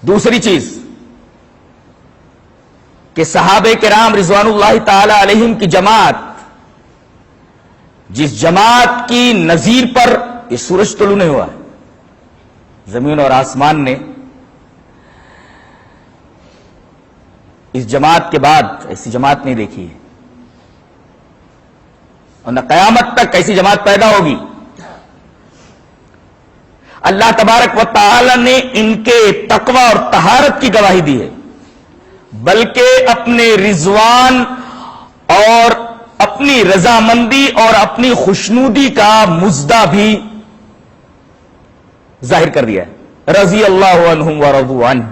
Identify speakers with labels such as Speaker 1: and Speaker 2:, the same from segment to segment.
Speaker 1: دوسری چیز کہ صحابہ کرام رضوان اللہ تعالی علیہم کی جماعت، جس جماعت کی نظیر پر یہ سورج طلوع نہیں ہوا ہے، زمین اور آسمان نے اس جماعت کے بعد ایسی جماعت نہیں دیکھی ہے، اور نہ قیامت تک ایسی جماعت پیدا ہوگی۔ اللہ تبارک و تعالی نے ان کے تقوی اور طہارت کی گواہی دی ہے، بلکہ اپنے رضوان اور اپنی رضامندی اور اپنی خوشنودی کا مژدہ بھی ظاہر کر دیا ہے۔ رضی اللہ عنہم ورضوا عنہ،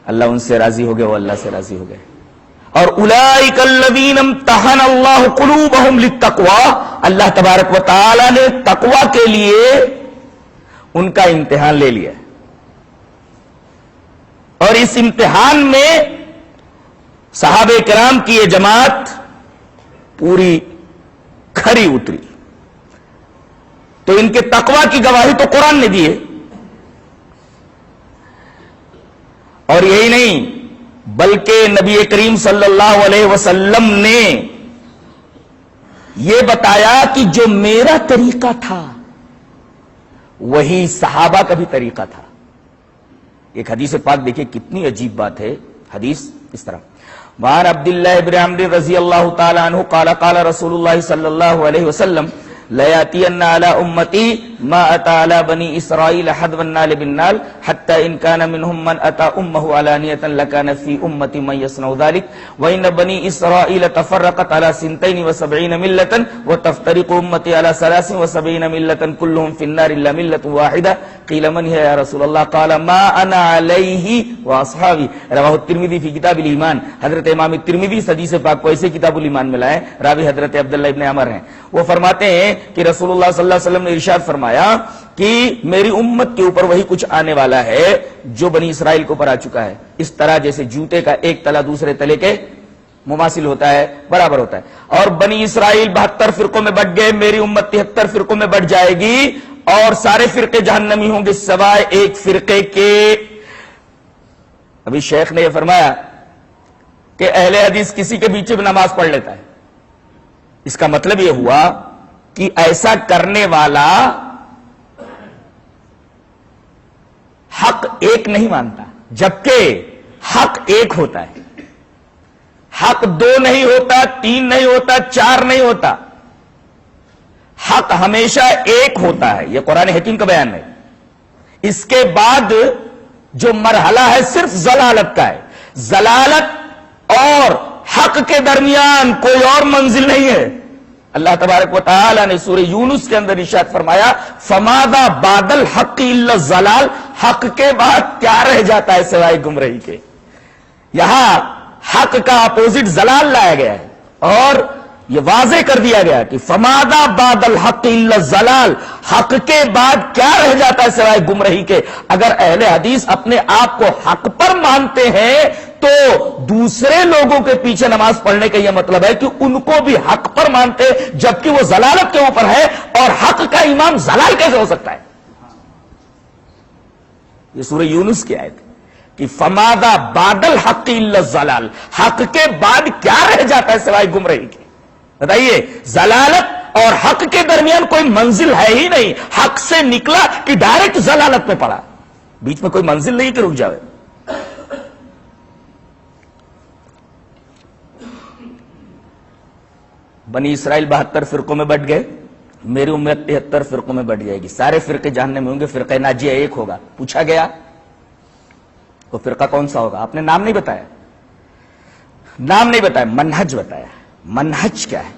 Speaker 1: اللہ ان سے راضی ہو گئے، وہ اللہ سے راضی ہو گئے۔ اور اولئک الذین امتحن اللہ قلوبہم للتقوی، اللہ تبارک و تعالی نے تقوی کے لیے ان کا امتحان لے لیا، اور اس امتحان میں صحابہ کرام کی یہ جماعت پوری کھری اتری۔ تو ان کے تقوی کی گواہی تو قرآن نے دی ہے، اور یہی نہیں بلکہ نبی کریم صلی اللہ علیہ وسلم نے یہ بتایا کہ جو میرا طریقہ تھا وہی صحابہ کا بھی طریقہ تھا۔ ایک حدیث پاک دیکھیں کتنی عجیب بات ہے، حدیث اس طرح وعن عبداللہ بن عمرو رضی اللہ تعالی عنہ قال قال رسول اللہ صلی اللہ علیہ وسلم لَيَأْتِيَنَّ عَلَىٰ أُمَّتِي مَا أَتَىٰ عَلَىٰ بَنِي إِسْرَائِيلَ حَذْوَ النَّالِ بِالنَّالِ حَتَّىٰ إِنْ كَانَ مِنْهُمْ مَنْ أَتَىٰ أُمَّهُ عَلَانِيَةً لَكَانَ فِي أُمَّتِي مَنْ يَصْنَعُ ذَلِكَ وَإِنَّ بَنِي إِسْرَائِيلَ تَفَرَّقَتْ عَلَىٰ 72 مِلَّةً وَتَفْتَرِقُ أُمَّتِي عَلَىٰ 73 مِلَّةً كُلُّهُمْ فِي النَّارِ إِلَّا مِلَّةٌ وَاحِدَةٌ قِيلَ مَنْ هِيَ يَا رَسُولَ اللَّهِ قَالَ مَا أَنَا عَلَيْهِ وَأَصْحَابِي رواه الترمذی فی کتاب الایمان۔ حضرت امام ترمذی اس حدیث پاک کو ایسے کتاب الایمان میں لائے، راوی حضرت عبداللہ ابن عمر ہیں، وہ فرماتے ہیں کہ رسول اللہ صلی اللہ علیہ وسلم نے ارشاد فرمایا کہ میری امت کے اوپر وہی کچھ آنے والا ہے جو بنی اسرائیل کے اوپر آ چکا ہے، اس طرح جیسے جوتے کا ایک تلا دوسرے تلے کے مماثل ہوتا ہے، برابر ہوتا ہے۔ اور بنی اسرائیل 72 فرقوں میں بٹ گئے، میری امت 73 فرقوں میں بٹ جائے گی، اور سارے فرقے جہنمی ہوں گے سوائے ایک فرقے کے۔ ابھی شیخ نے یہ فرمایا کہ اہل حدیث کسی کے بیچ میں نماز پڑھ لیتا ہے، اس کا مطلب یہ ہوا کہ ایسا کرنے والا حق ایک نہیں مانتا، جبکہ حق ایک ہوتا ہے، حق 2 نہیں ہوتا، 3 نہیں ہوتا، 4 نہیں ہوتا، حق ہمیشہ ایک ہوتا ہے۔ یہ قرآن حکیم کا بیان ہے۔ اس کے بعد جو مرحلہ ہے صرف ضلالت کا ہے، ضلالت اور حق کے درمیان کوئی اور منزل نہیں ہے۔ اللہ تبارک و تعالی نے سورہ یونس کے اندر ارشاد فرمایا فماذا بعد الحق الا الضلال، حق کے بعد کیا رہ جاتا ہے سوائے گمراہی کے۔ یہاں حق کا اپوزٹ ضلال لایا گیا ہے، اور یہ واضح کر دیا گیا کہ فماذا بعد الحق الا الضلال، حق کے بعد کیا رہ جاتا ہے سوائے گمراہی کے۔ اگر اہل حدیث اپنے آپ کو حق پر مانتے ہیں تو دوسرے لوگوں کے پیچھے نماز پڑھنے کا یہ مطلب ہے کہ ان کو بھی حق پر مانتے، جبکہ وہ ضلالت کے اوپر ہے، اور حق کا امام ضلال کیسے ہو سکتا ہے؟ یہ سورہ یونس کی آیت ہے کہ فماذا بعد الحق الا الضلال، حق کے بعد کیا رہ جاتا ہے سوائے گمراہی کے۔ بتائیے، ضلالت اور حق کے درمیان کوئی منزل ہے ہی نہیں، حق سے نکلا کہ ڈائریکٹ ضلالت میں پڑا، بیچ میں کوئی منزل نہیں کہ رک جاوے۔ بنی اسرائیل 72 فرقوں میں بٹ گئے، میری امت 73 فرقوں میں بٹ جائے گی، سارے فرقے جہنم میں ہوں گے، فرقہ ناجیہ ایک ہوگا۔ پوچھا گیا وہ فرقہ کون سا ہوگا؟ آپ نے نام نہیں بتایا، نام نہیں بتایا، منہج بتایا۔ منہج کیا ہے؟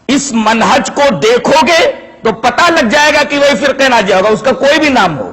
Speaker 1: اس منہج کو دیکھو گے تو پتہ لگ جائے گا کہ وہی فرقہ ناجیہ ہوگا، اس کا کوئی بھی نام ہو،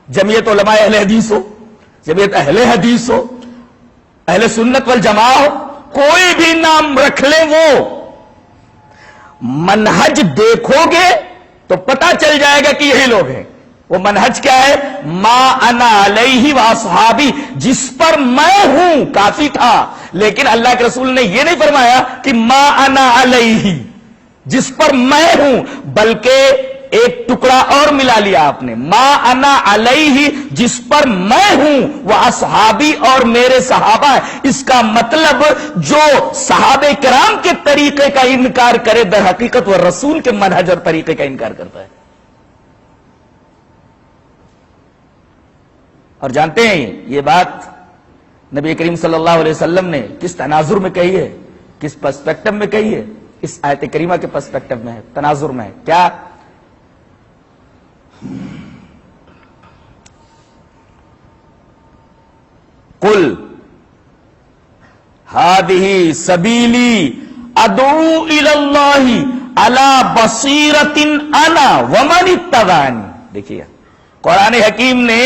Speaker 1: جمعیت علماء اہل حدیث ہو، جمعیت اہل حدیث ہو، اہل سنت والجماع ہو، کوئی بھی نام رکھ لیں، وہ منہج دیکھو گے تو پتہ چل جائے گا کہ یہی لوگ ہیں۔ وہ منہج کیا ہے؟ ما انا علیہ واصحابی، جس پر میں ہوں کافی تھا، لیکن اللہ کے رسول نے یہ نہیں فرمایا کہ ما انا علیہ، جس پر میں ہوں، بلکہ ایک ٹکڑا اور ملا لیا آپ نے، ما انا علیہ، جس پر میں ہوں، وہ اصحابی، اور میرے صحابہ ہے۔ اس کا مطلب جو صحابہ کرام کے طریقے کا انکار کرے در حقیقت وہ رسول کے منہج اور طریقے کا انکار کرتا ہے۔ اور جانتے ہیں یہ بات نبی کریم صلی اللہ علیہ وسلم نے کس تناظر میں کہی ہے، کس پرسپیکٹو میں کہی ہے؟ اس آیت کریمہ کے پرسپیکٹو میں ہے، تناظر میں ہے۔ کیا؟ قل ہذہ سبیلی ادعو الی اللہ علی بصیرۃ انا ومن اتبعنی۔ دیکھیے قرآن حکیم نے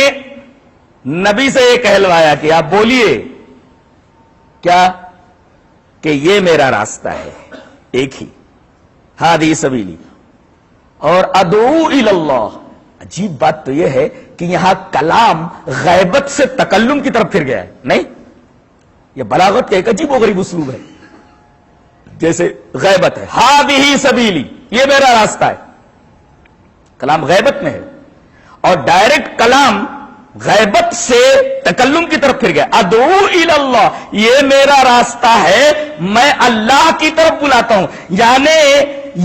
Speaker 1: نبی سے یہ کہلوایا کہ آپ بولیے کیا کہ یہ میرا راستہ ہے ایک ہی، ہادی سبیلی، اور ادعو الی اللہ۔ عجیب بات تو یہ ہے کہ یہاں کلام غیبت سے تکلم کی طرف پھر گیا ہے، نہیں، یہ بلاغت کا ایک عجیب و غریب اسلوب ہے، جیسے غیبت ہے، ہادی سبیلی، یہ میرا راستہ ہے، کلام غیبت میں ہے، اور ڈائریکٹ کلام غیبت سے تکلم کی طرف پھر گیا۔ ادعو الی اللہ، یہ میرا راستہ ہے، میں اللہ کی طرف بلاتا ہوں، یعنی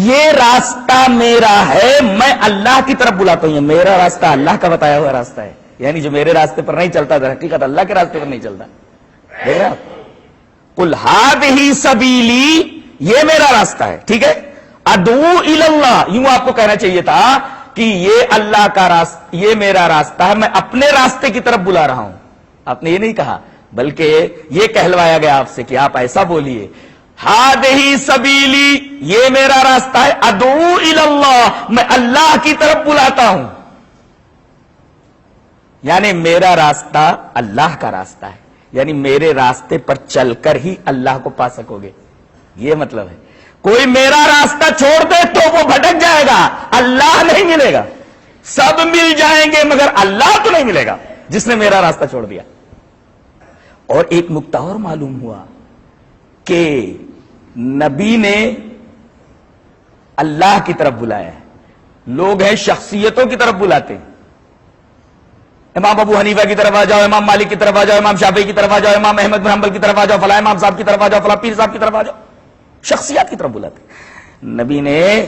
Speaker 1: یہ راستہ میرا ہے، میں اللہ کی طرف بلاتا ہوں۔ یہ میرا راستہ اللہ کا بتایا ہوا راستہ ہے، یعنی جو میرے راستے پر نہیں چلتا در حقیقت اللہ کے راستے پر نہیں چلتا۔ دیکھ رہے آپ، قل ہذہ سبیلی، یہ میرا راستہ ہے، ٹھیک ہے، ادعو الی اللہ، یوں آپ کو کہنا چاہیے تھا کہ یہ اللہ کا راستہ، یہ میرا راستہ ہے، میں اپنے راستے کی طرف بلا رہا ہوں۔ آپ نے یہ نہیں کہا، بلکہ یہ کہلوایا گیا آپ سے کہ آپ ایسا بولیے، ہذہ سبیلی، یہ میرا راستہ ہے، ادعو الی اللہ، میں اللہ کی طرف بلاتا ہوں، یعنی میرا راستہ اللہ کا راستہ ہے، یعنی میرے راستے پر چل کر ہی اللہ کو پا سکو گے، یہ مطلب ہے۔ کوئی میرا راستہ چھوڑ دے تو وہ بھٹک جائے گا، اللہ نہیں ملے گا، سب مل جائیں گے مگر اللہ تو نہیں ملے گا جس نے میرا راستہ چھوڑ دیا۔ اور ایک نکتہ اور معلوم ہوا کہ نبی نے اللہ کی طرف بلایا ہے، لوگ ہیں شخصیتوں کی طرف بلاتے ہیں، امام ابو حنیفہ کی طرف آ جاؤ، امام مالک کی طرف آ جاؤ، امام شافعی کی طرف آ جاؤ، امام احمد بن حنبل کی طرف آ جاؤ، فلاں امام صاحب کی طرف آ جاؤ، فلاں پیر صاحب کی طرف آ جاؤ، شخصیات کی طرف بلاتے ہیں۔ نبی نے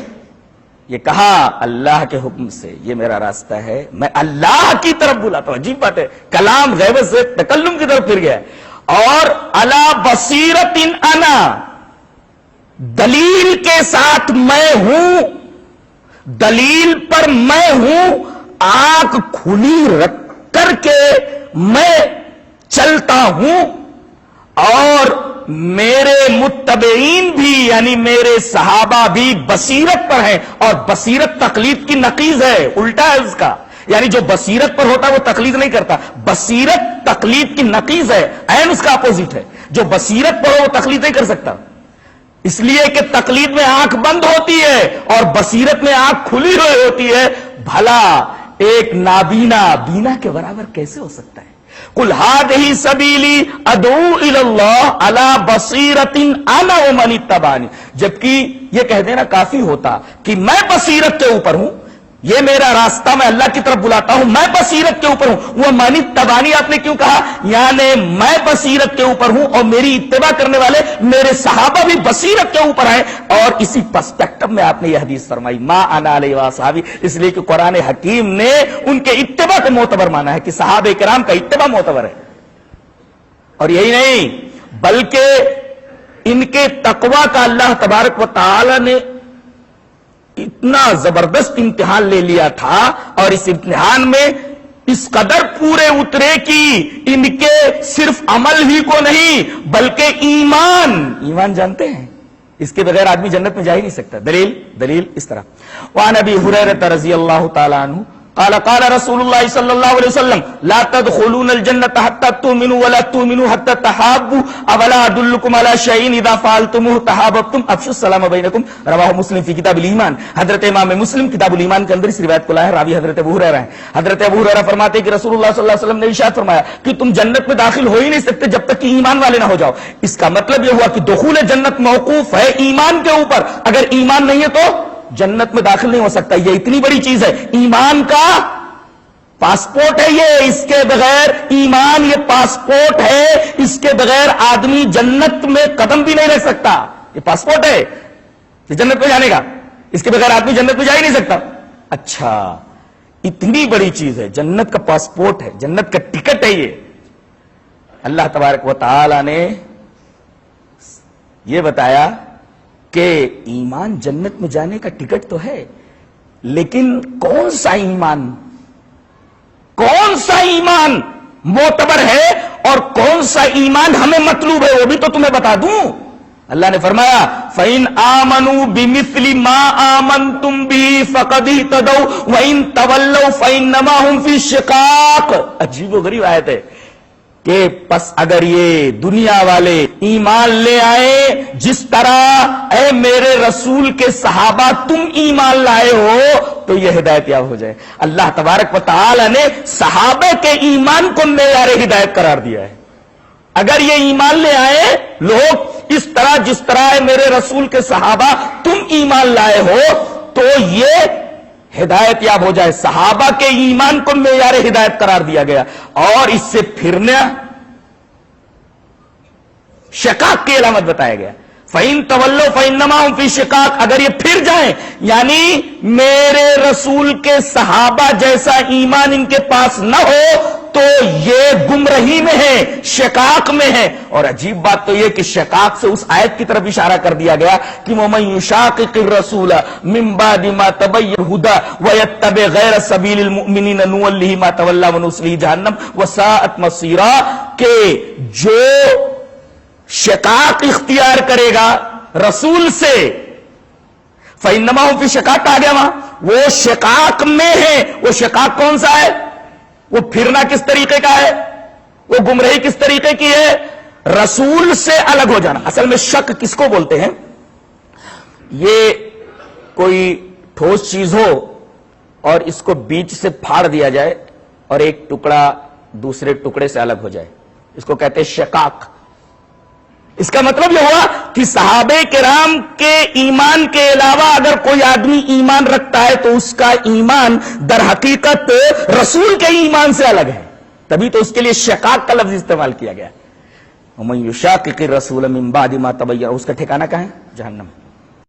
Speaker 1: یہ کہا اللہ کے حکم سے، یہ میرا راستہ ہے، میں اللہ کی طرف بلاتا ہوں۔ عجیب بات ہے، کلام غیبت سے تکلم کی طرف پھر گیا ہے، اور علی بصیرۃ انا، دلیل کے ساتھ میں ہوں، دلیل پر میں ہوں، آنکھ کھلی رکھ کر کے میں چلتا ہوں، اور میرے متبعین بھی یعنی میرے صحابہ بھی بصیرت پر ہیں، اور بصیرت تقلید کی نقیض ہے، الٹا ہے اس کا، یعنی جو بصیرت پر ہوتا ہے وہ تقلید نہیں کرتا، بصیرت تقلید کی نقیض ہے، عین اس کا اپوزٹ ہے، جو بصیرت پر ہو وہ تقلید نہیں کر سکتا، اس لیے کہ تقلید میں آنکھ بند ہوتی ہے اور بصیرت میں آنکھ کھلی ہوئی ہوتی ہے۔ بھلا ایک نابینا بینا کے برابر کیسے ہو سکتا ہے؟ قل ہذہ سبیلی ادعو الی اللہ علی بصیرۃ انا ومن اتبعنی، جبکہ یہ کہہ دینا کافی ہوتا کہ میں بصیرت کے اوپر ہوں، یہ میرا راستہ، میں اللہ کی طرف بلاتا ہوں، میں بصیرت کے اوپر ہوں۔ وہ من اتبعنی آپ نے کیوں کہا؟ یعنی میں بصیرت کے اوپر ہوں اور میری اتباع کرنے والے میرے صحابہ بھی بصیرت کے اوپر ہیں، اور اسی پرسپیکٹو میں آپ نے یہ حدیث فرمائی، ما انا علیہ واصحابی، اس لیے کہ قرآن حکیم نے ان کے اتباع کو معتبر مانا ہے کہ صحابہ کرام کا اتباع معتبر ہے۔ اور یہی نہیں بلکہ ان کے تقوی کا اللہ تبارک و تعالی نے اتنا زبردست امتحان لے لیا تھا، اور اس امتحان میں اس قدر پورے اترے کہ ان کے صرف عمل ہی کو نہیں بلکہ ایمان جانتے ہیں، اس کے بغیر آدمی جنت میں جا ہی نہیں سکتا۔ دلیل اس طرح، وعن ابی ہریرہ رضی اللہ تعالی عنہ قال قال رسول اللہ صلی اللہ علیہ وسلم لا تدخلون الجنة حتى تؤمنوا ولا تؤمنوا حتى تحابوا اولا ادلكم على شيء اذا فعلتموه تحاببتم افشوا السلام بينكم، رواہ مسلم فی کتاب الایمان۔ حضرت امام مسلم کتاب الایمان کے اندر اس روایت کو لایا ہے، راوی حضرت ابو ہریرہ ہیں۔ حضرت ابو ہریرہ فرماتے ہیں کہ رسول اللہ صلی اللہ علیہ وسلم نے ارشاد فرمایا کہ تم جنت میں داخل ہو ہی نہیں سکتے جب تک کہ ایمان والے نہ ہو جاؤ۔ اس کا مطلب یہ ہوا کہ دخول جنت موقوف ہے ایمان کے اوپر، اگر ایمان نہیں ہے تو جنت میں داخل نہیں ہو سکتا. یہ اتنی بڑی چیز ہے, ایمان کا پاسپورٹ ہے یہ, اس کے بغیر ایمان یہ پاسپورٹ ہے, اس کے بغیر آدمی جنت میں قدم بھی نہیں رکھ سکتا. یہ پاسپورٹ ہے یہ جنت میں جانے کا, اس کے بغیر آدمی جنت میں جا ہی نہیں سکتا. اچھا, اتنی بڑی چیز ہے, جنت کا پاسپورٹ ہے, جنت کا ٹکٹ ہے یہ. اللہ تبارک و تعالی نے یہ بتایا کہ ایمان جنت میں جانے کا ٹکٹ تو ہے, لیکن کون سا ایمان, کون سا ایمان معتبر ہے اور کون سا ایمان ہمیں مطلوب ہے, وہ بھی تو تمہیں بتا دوں. اللہ نے فرمایا فَإِنْ آمَنُوا بِمِثْلِ مَا آمَنْتُمْ بِهِ فَقَدْ اهْتَدَوْا وَإِنْ تَوَلَّوْا فَإِنَّمَا هُمْ فِي شِقَاقٍ. عجیب و غریب آیت ہے کہ پس اگر یہ دنیا والے ایمان لے آئے جس طرح اے میرے رسول کے صحابہ تم ایمان لائے ہو تو یہ ہدایت یاب ہو جائے. اللہ تبارک و تعالی نے صحابہ کے ایمان کو معیار ہدایت قرار دیا ہے. اگر یہ ایمان لے آئے لوگ اس طرح جس طرح اے میرے رسول کے صحابہ تم ایمان لائے ہو تو یہ ہدایت یاب ہو جائے. صحابہ کے ایمان کو معیار ہدایت قرار دیا گیا, اور اس سے پھرنا شقاق کی علامت بتایا گیا. فَإِن تَوَلَّوْا فَإِنَّمَا هُمْ فِي شِقَاقٍ, اگر یہ پھر جائیں یعنی میرے رسول کے صحابہ جیسا ایمان ان کے پاس نہ ہو تو یہ گمراہی میں ہے, شقاق میں ہے. اور عجیب بات تو یہ کہ شقاق سے اس آیت کی طرف اشارہ کر دیا گیا کہ وَمَن يُشَاقِقِ الرَّسُولَ مِن بَعْدِ مَا تَبَيَّنَ الْهُدَىٰ وَيَتَّبِعْ غَيْرَ سَبِيلِ الْمُؤْمِنِينَ نُوَلِّهِ مَا تَوَلَّىٰ وَنُصْلِهِ جَهَنَّمَ وَسَاءَتْ مَصِيرًا, کہ جو شقاق اختیار کرے گا رسول سے, فَإِنَّمَا هُمْ فِي شِقَاقٍ آ گیا وہاں, وہ شقاق میں ہے. وہ شقاق کون سا ہے, وہ پھرنا کس طریقے کا ہے, وہ گمراہی کس طریقے کی ہے, رسول سے الگ ہو جانا. اصل میں شک کس کو بولتے ہیں, یہ کوئی ٹھوس چیز ہو اور اس کو بیچ سے پھاڑ دیا جائے اور ایک ٹکڑا دوسرے ٹکڑے سے الگ ہو جائے, اس کو کہتے ہیں شقاق. اس کا مطلب یہ ہوا کہ صحابہ کرام کے ایمان کے علاوہ اگر کوئی آدمی ایمان رکھتا ہے تو اس کا ایمان در حقیقت رسول کے ایمان سے الگ ہے, تبھی تو اس کے لیے شقاق کا لفظ استعمال کیا گیا. وَمَن يُشَاقِقِ الرَّسُولَ مِن بَعْدِ مَا تَبَيَّنَ, اس کا ٹھکانہ کہاں ہے, جہنم.